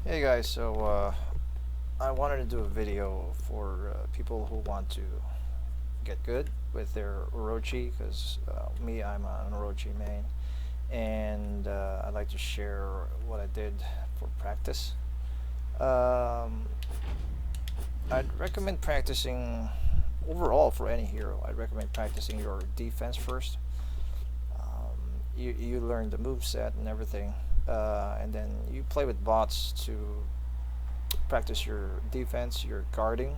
Hey guys, I wanted to do a video for people who want to get good with their Orochi, because I'm an Orochi main, and I'd like to share what I did for practice. Um, I'd recommend practicing overall for any hero. I'd recommend practicing your defense first. You learn the move set and everything, and then you play with bots to practice your defense, your guarding,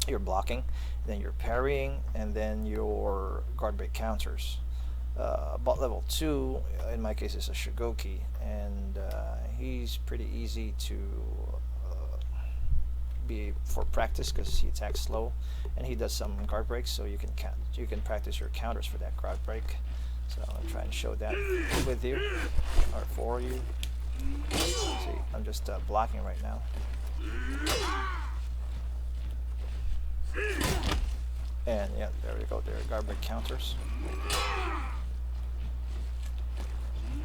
your blocking, then your parrying, and then your guard break counters. Bot level 2, in my case, is a Shigoki, and he's pretty easy to be for practice because he attacks slow, and he does some guard breaks, so you can practice your counters for that guard break. So I'll try and show that with you or for you. See, I'm just blocking right now. And yeah, there we go. There are guard break counters.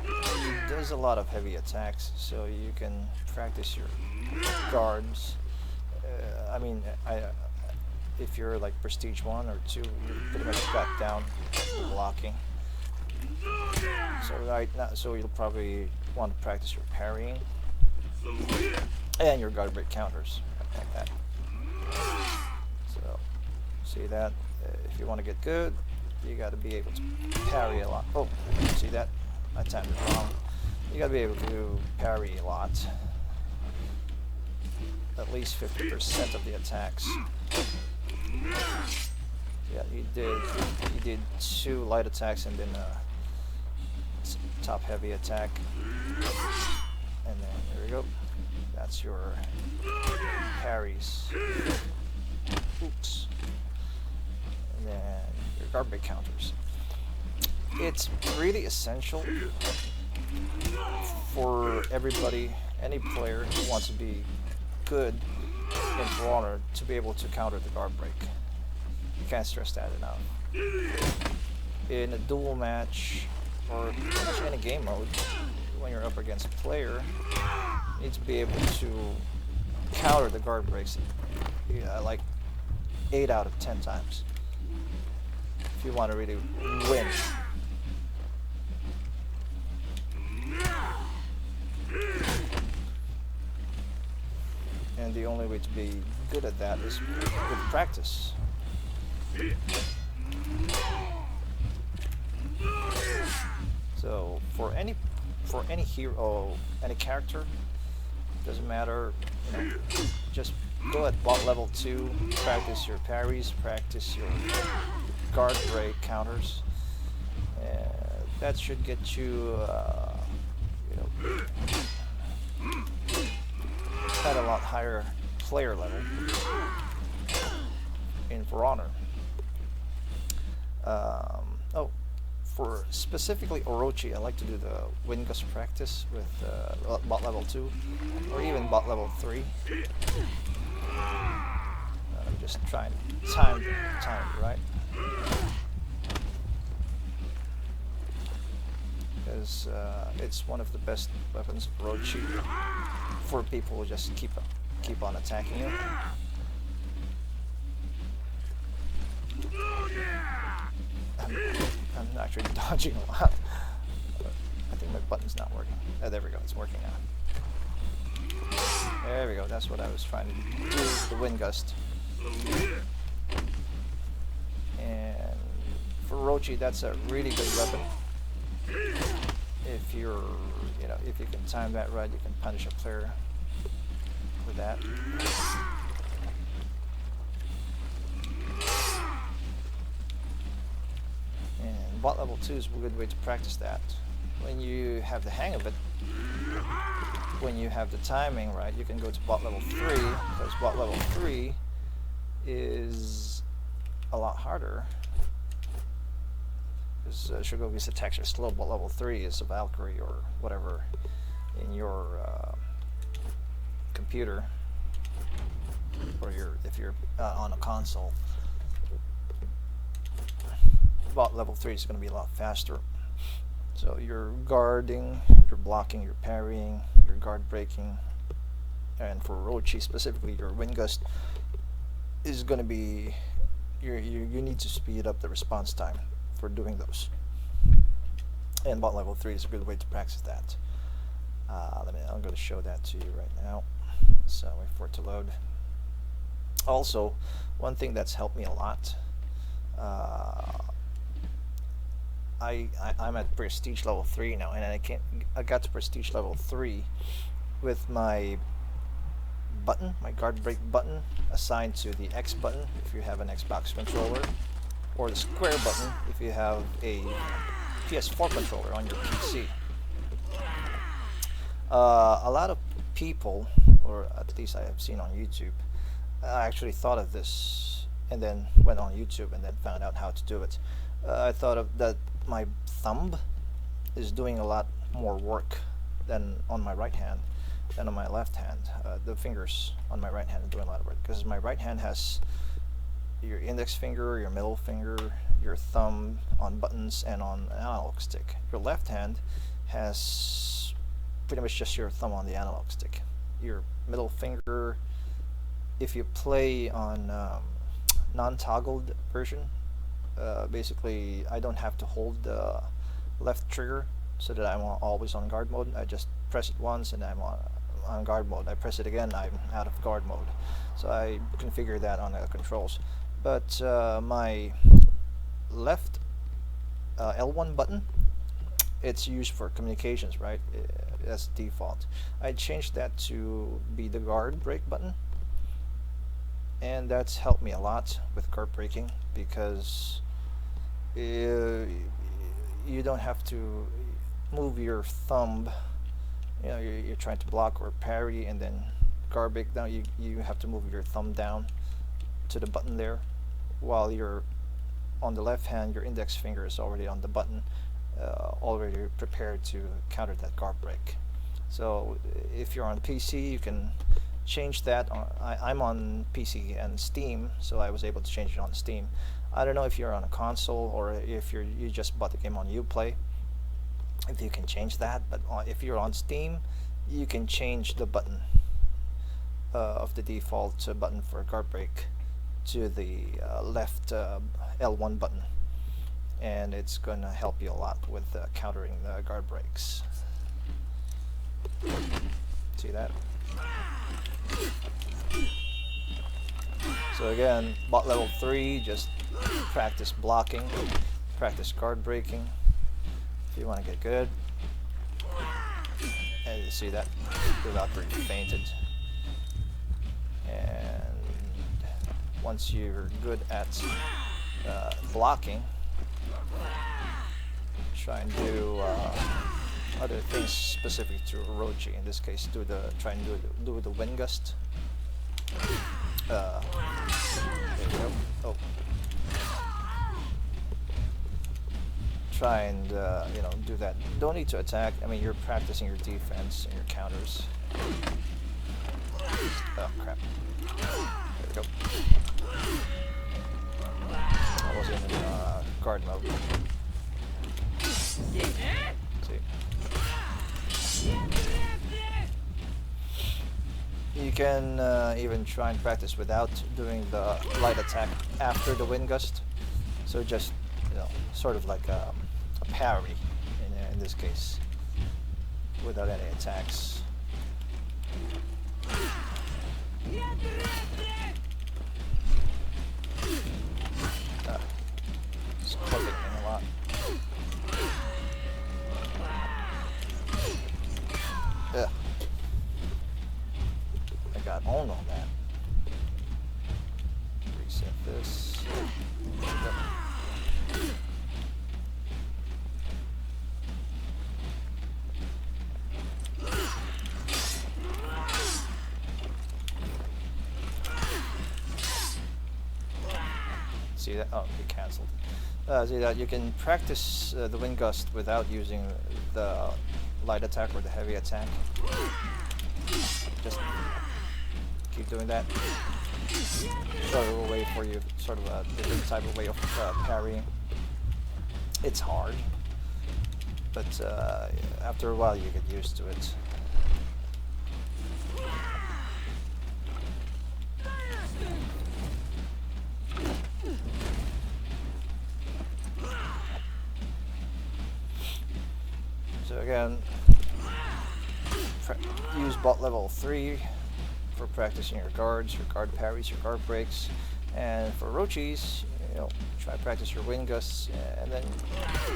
He does a lot of heavy attacks, so you can practice your guards. If you're like prestige 1 or 2, you pretty much got down the blocking. So right now, so you'll probably want to practice your parrying and your guard break counters like that. So see that if you want to get good, you got to be able to parry a lot. Oh, see that? I timed it wrong. You got to be able to parry a lot, at least 50% of the attacks. Yeah, he did 2 light attacks and then top heavy attack, and then there we go. That's your parries. Oops. And then your guard break counters. It's really essential for everybody, any player who wants to be good in For Honor, to be able to counter the guard break. You can't stress that enough. In a duel match, or pretty much any game mode, when you're up against a player, you need to be able to counter the guard breaks like 8 out of 10 times if you want to really win. And the only way to be good at that is with practice. So for any hero, any character, doesn't matter, just go at bot level 2, practice your parries, practice your guard break counters. That should get you, at a lot higher player level in For Honor. For specifically Orochi, I like to do the wind gust practice with bot level 2 or even bot level 3. I'm just trying to time it right, because it's one of the best weapons of Orochi for people who just keep on attacking you. I'm actually dodging a lot. I think my button's not working. Oh, there we go. It's working now. There we go. That's what I was trying to do, the wind gust. And for Orochi, that's a really good weapon. If if you can time that right, you can punish a player with that. And bot level 2 is a good way to practice that. When you have the hang of it, when you have the timing right, you can go to bot level 3, because bot level 3 is a lot harder. Because Shigoki's attacks are slow, but level 3 is a Valkyrie or whatever in your computer, or if you're on a console. Bot level 3 is going to be a lot faster. So you're guarding, you're blocking, you're parrying, you're guard breaking, and for Orochi specifically, your wind gust is going to be you need to speed up the response time for doing those. And bot level 3 is a good way to practice that. I'm going to show that to you right now. So wait for it to load. Also, one thing that's helped me a lot, I'm at prestige level 3 now, and I got to prestige level 3 with my button, my guard break button, assigned to the X button if you have an Xbox controller, or the square button if you have a PS4 controller on your PC. A lot of people, or at least I have seen on YouTube, I actually thought of this and then went on YouTube and then found out how to do it. I thought of that my thumb is doing a lot more work than on my right hand than on my left hand. The fingers on my right hand are doing a lot of work because my right hand has your index finger, your middle finger, your thumb on buttons and on an analog stick. Your left hand has pretty much just your thumb on the analog stick. Your middle finger, if you play on non-toggled version, basically I don't have to hold the left trigger so that I'm always on guard mode. I just press it once and I'm on guard mode. I press it again, I'm out of guard mode. So I configure that on the controls. But my left L1 button, it's used for communications, right? That's default. I changed that to be the guard break button, and that's helped me a lot with guard breaking because you don't have to move your thumb. You know, you're trying to block or parry and then guard break down. You have to move your thumb down to the button there, while you're on the left hand, your index finger is already on the button, already prepared to counter that guard break. So if you're on PC, you can change that. I'm on PC and Steam, so I was able to change it on Steam. I don't know if you're on a console or if you just bought the game on Uplay, if you can change that. But if you're on Steam, you can change the button of the default button for guard break to the left L1 button, and it's going to help you a lot with countering the guard breaks. See that? So again, bot level 3, just practice blocking, practice guard breaking if you want to get good. And you see that without being fainted. And once you're good at blocking, try and do other things specific to Orochi. In this case, try and do the wind gust. There you go. Oh. Try and do that. Don't need to attack. I mean, you're practicing your defense and your counters. Oh crap. There we go. I was in guard mode. See? You can even try and practice without doing the light attack after the wind gust. So just, sort of like a parry in this case, without any attacks. It's clipping me a lot. Ugh. I got owned on that. Reset this. See that? Oh, it canceled. See that? You can practice the wind gust without using the light attack or the heavy attack. Just keep doing that. Sort of a way for you, sort of a different type of way of parrying. It's hard, but after a while you get used to it. again, use bot level 3 for practicing your guards, your guard parries, your guard breaks, and for Orochis, you know, try to practice your wind gusts and then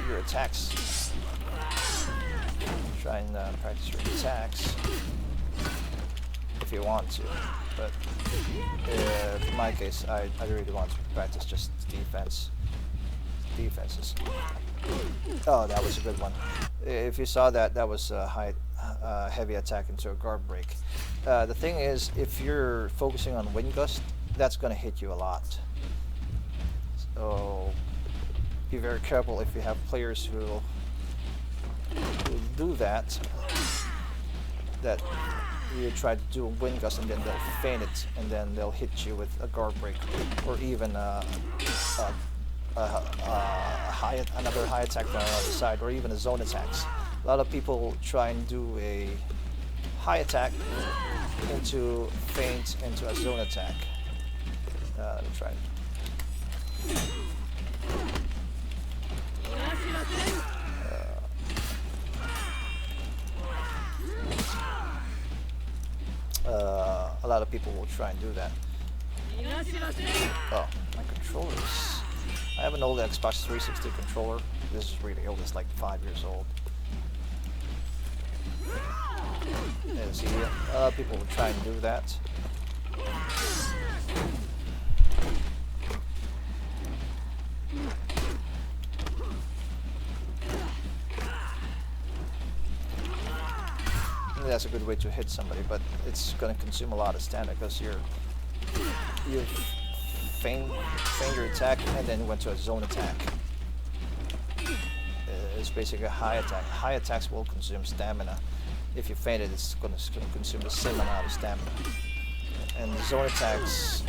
your attacks. Try and practice your attacks if you want to, but in my case, I really want to practice just defenses. Oh, that was a good one. If you saw that, that was a heavy attack into a guard break. The thing is, if you're focusing on wind gust, that's going to hit you a lot. So be very careful if you have players who do that. That you try to do a wind gust and then they'll feint it and then they'll hit you with a guard break or even another high attack from another side, or even a zone attacks. A lot of people try and do a high attack into feint into a zone attack. Let me try. A lot of people will try and do that. Oh, my controllers. I have an old Xbox 360 controller. This is really old, it's like 5 years old. And see, a lot of people will try and do that. That's a good way to hit somebody, but it's going to consume a lot of stamina because you feint your attack and then went to a zone attack. It's basically a high attack. High attacks will consume stamina. If you feint it, it's going to consume the same amount of stamina. And zone attacks,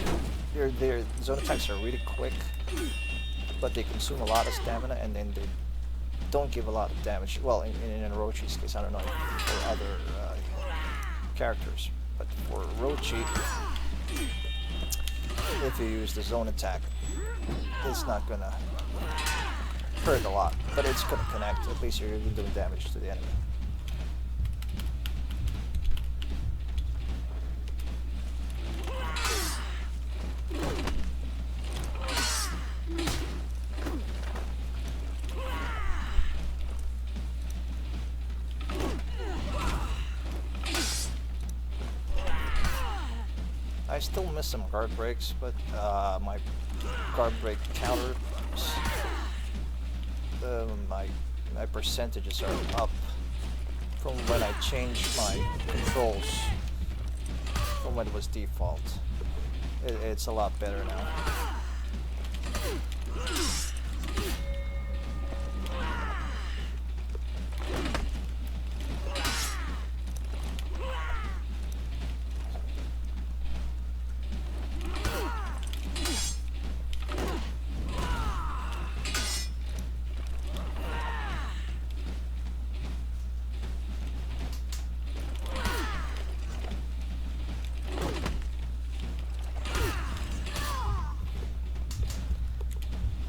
zone attacks are really quick, but they consume a lot of stamina and then they don't give a lot of damage. Well, in Orochi's case, I don't know for other characters, but for Orochi, if you use the zone attack, it's not gonna hurt a lot, but it's gonna connect. At least you're doing damage to the enemy. I still miss some guard breaks, but my guard break counters, my percentages are up from when I changed my controls from when it was default. It's a lot better now.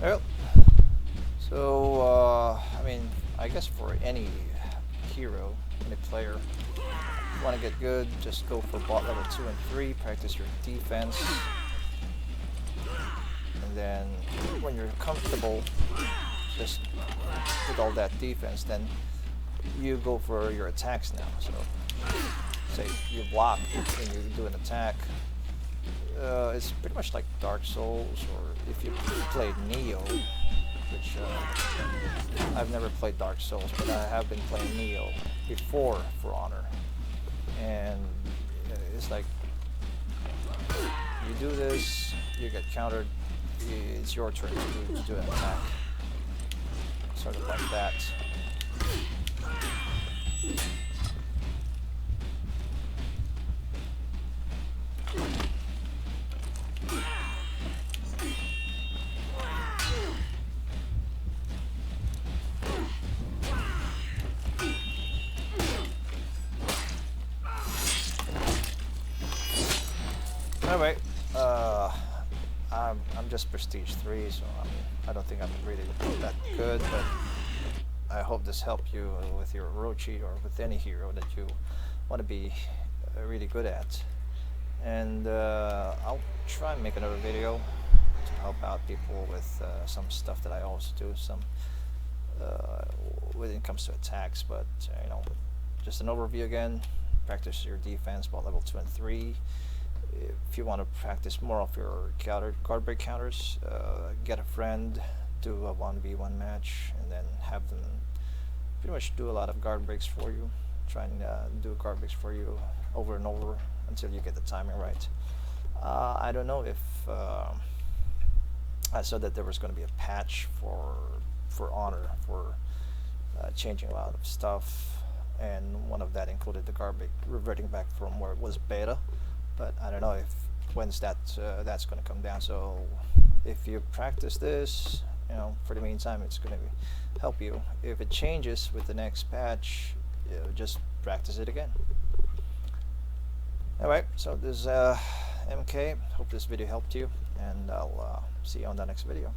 Well, so I mean, I guess for any hero, any player, if you want to get good, just go for bot level 2 and 3, practice your defense, and then when you're comfortable just with all that defense, then you go for your attacks now. So, say you block and you do an attack. It's pretty much like Dark Souls, or if you played Neo, which I've never played Dark Souls, but I have been playing Neo before For Honor, and it's like you do this, you get countered, it's your turn to do an attack, sort of like that. Alright, I'm just Prestige 3, so I don't think I'm really that good, but I hope this helped you with your Orochi or with any hero that you want to be really good at. And I'll try and make another video to help out people with some stuff that I also do, some when it comes to attacks. But you know, just an overview again. Practice your defense about level 2 and 3. If you want to practice more of your guard break counters, get a friend, do a 1v1 match, and then have them pretty much do a lot of guard breaks for you. Try and do guard breaks for you over and over until you get the timing right. I don't know if I saw that there was going to be a patch for Honor for changing a lot of stuff, and one of that included the guard break reverting back from where it was beta. But I don't know if when's that's going to come down. So if you practice this, you know, for the meantime, it's going to help you. If it changes with the next patch, you know, just practice it again. Alright, so this is MK. Hope this video helped you, and I'll see you on the next video.